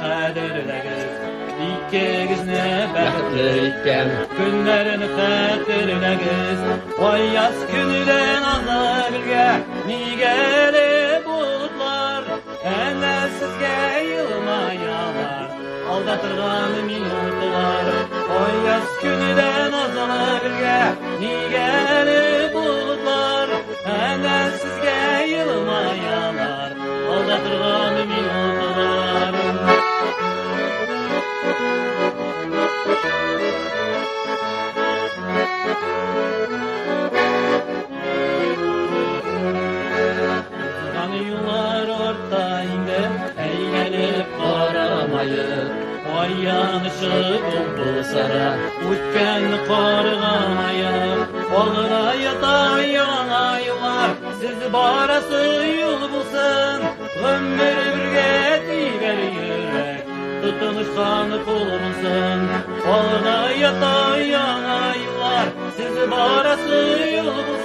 kadirlegiz. İkigizne bäxtliyken günlerini kadirlegiz. Oy yaz günüden azar birge nigeli bulutlar. Ene sizge yılmayalar aldatırgan minutlar. Oy yaz günüden azar birge nigeli bulutlar. Ene sizge yılmayalar aldatırgan minutlar. Yıllar ortayında eğlenip karamayıp Oy yanışı bulsara uçken kargamayıp Oluna yatayan aylar siz barası yol bulsun Ömür birge diber yürek tutuluşsan kulunsun Oluna yatayan aylar siz barası yol bulsun